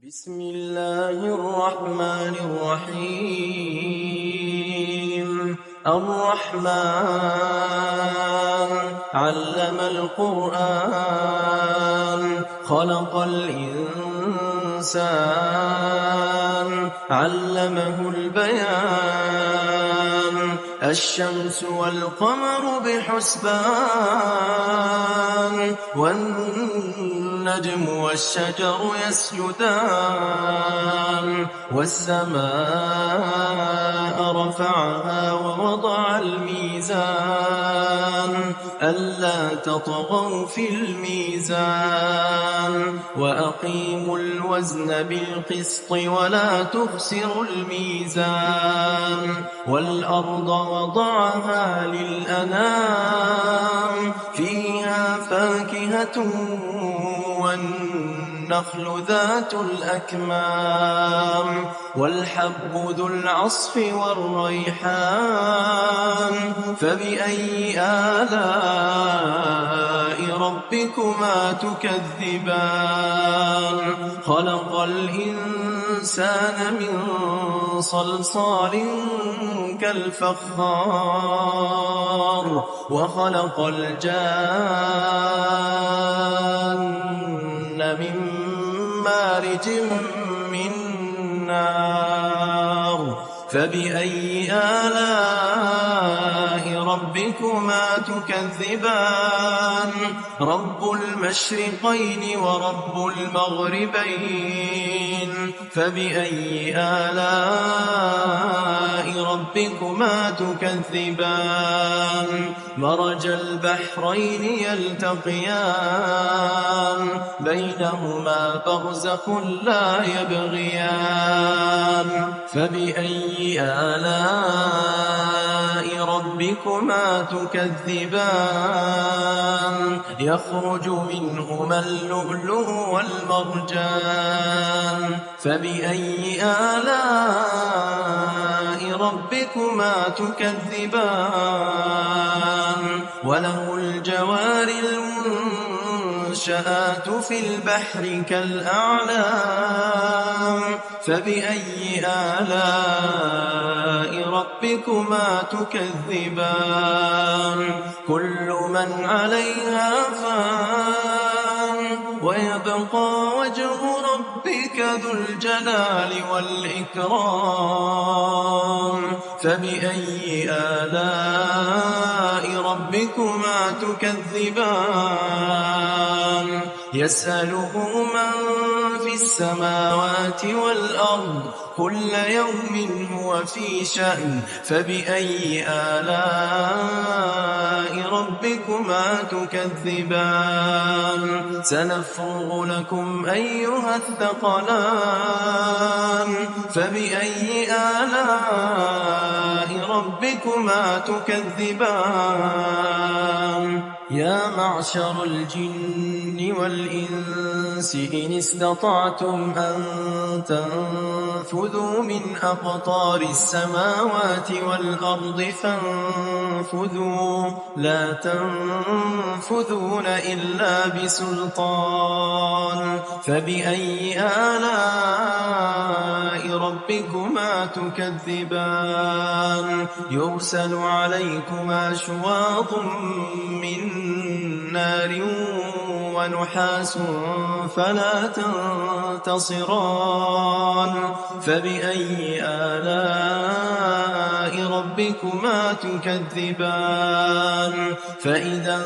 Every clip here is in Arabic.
بسم الله الرحمن الرحيم الرحمن علم القرآن خلق الإنسان علمه البيان الشمس والقمر بحسبان والنجم والشجر يسجدان والسماء رفعها ووضع الميزان ألا تطغوا في الميزان وأقيموا الوزن بالقسط ولا تخسروا الميزان والأرض وضعها للأنام فيها فاكهة والنخل ذات الأكمام والحب ذو العصف والريحان فبأي آلاء ربكما تكذبان خلق الإنسان من صلصال كالفخار وخلق الجان من مارج من نار فبأي آلاء ربكما تكذبان رب المشرقين ورب المغربين فبأي آلاء ربكما تكذبان مرج البحرين يلتقيان بينهما برزخ لا يبغيان فبأي آلاء ربكما تكذبان يخرج منهما اللؤلؤ والمرجان فبأي آلاء ربكما تكذبان وله الجوار المنشآت في البحر كالأعلام فبأي آلاء ربكما تكذبان كل من عليها فان ويبقى وجه ربك ذو الجلال والإكرام فبأي آلاء ربكما تكذبان يسأله من في السماوات والأرض كل يوم هو في شأن فبأي آلاء ربكما تكذبان سنفرغ لكم أيها الثقلان فبأي آلاء ربكما تكذبان يا معشر الجن والإنس إن استطعتم أن تنفذوا من أقطار السماوات والأرض فانفذوا لا تنفذون إلا بسلطان فبأي آلاء ربكما تكذبان يرسل عليكما شواظ من نار ونحاس فلا تنتصران فبأي آلاء ربكما تكذبان فإذا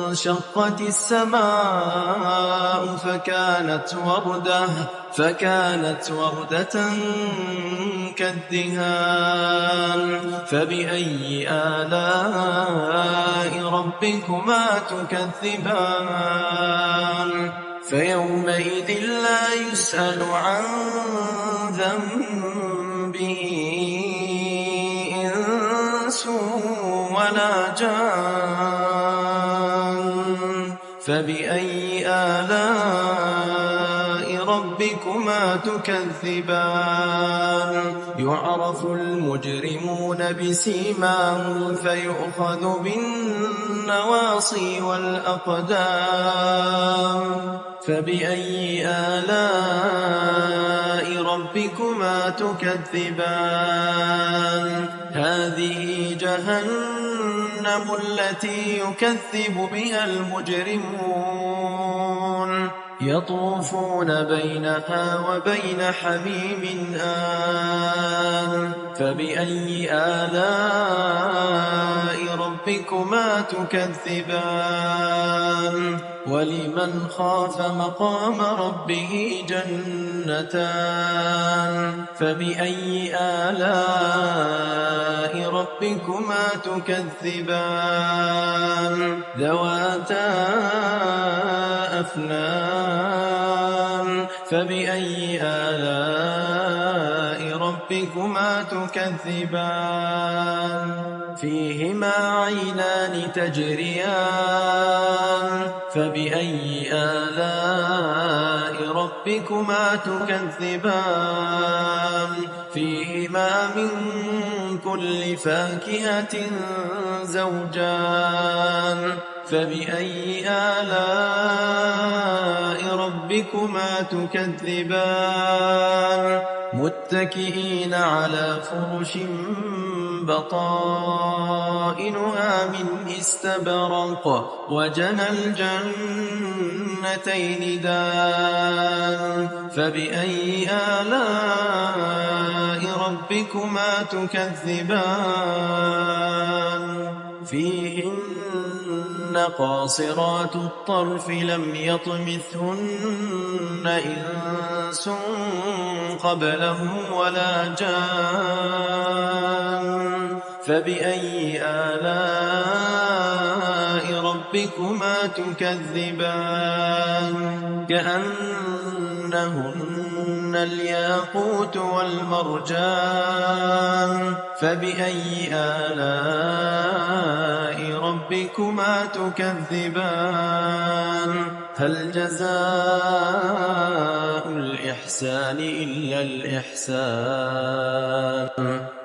انشقت السماء فكانت وردة كالدهان فبأي آلاء ربكما تكذبان فيومئذ لا يسأل عن ذنبه إنس ولا جان فبأي آلاء ربكما تكذبان يعرف المجرمون بسيماهم فيؤخذ بالنواصي والأقدام فبأي آلاء تكذبان هذه جهنم التي يكذب بها المجرمون يطوفون بينها وبين حميم آن فبأي آلاء ربكما تكذبان ولمن خاف مقام ربه جنتان فبأي آلاء ربكما تكذبان ذواتا أفنان فبأي آلاء ربكما تكذبان فيهما عينان تجريان فبأي آلاء ربكما تكذبان فيهما من كل فاكهة زوجان فبأي آلاء ربكما تكذبان متكئين على فرش بطائنها من استبرق وجنى الجنتين دان فبأي آلاء ربكما تكذبان فيهن قاصرات الطرف لم يطمثهن إنس قبلهم ولا جان فبأي آلاء ربكما تكذبان كأنهن الياقوت والمرجان فبأي آلاء ربكما تكذبان هل جزاء الإحسان إلا الإحسان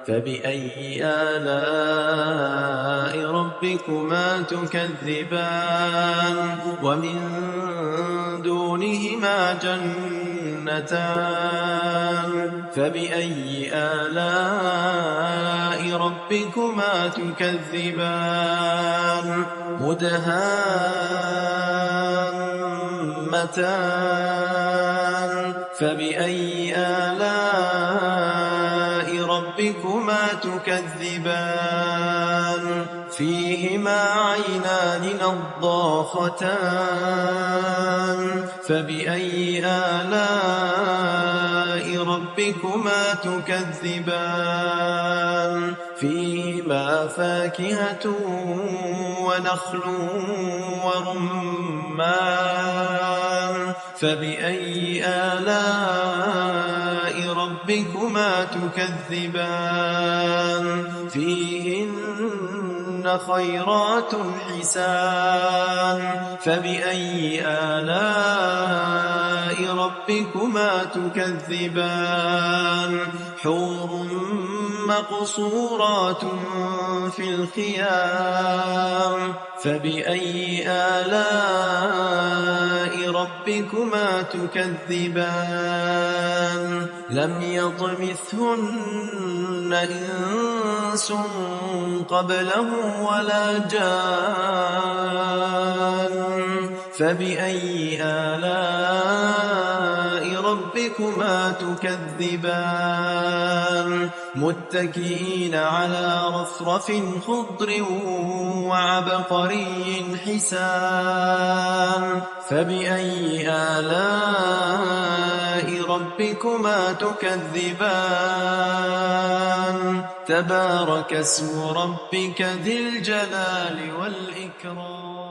فبأي آلاء ربكما تكذبان ومن دونهما جنتان فبأي آلاء ربكما تكذبان مدهامتان فبأي آلاء ربكما تكذبان فيهما عينان نضاختان فبأي آلاء ربكما تكذبان فيهما فاكهة ونخل ورمان فبأي آلاء ربكما تكذبان فيهن خيرات حسان فبأي آلاء ربكما تكذبان حور مقصورات في الخيام فبأي آلاء ربكما تكذبان لم يطمثهن إنس قبلهم ولا جان فبأي آلاء ربكما تكذبان متكئين على رفرف خضر وعبقري حسان فبأي آلاء ربكما تكذبان تبارك اسم ربك ذي الجلال والإكرام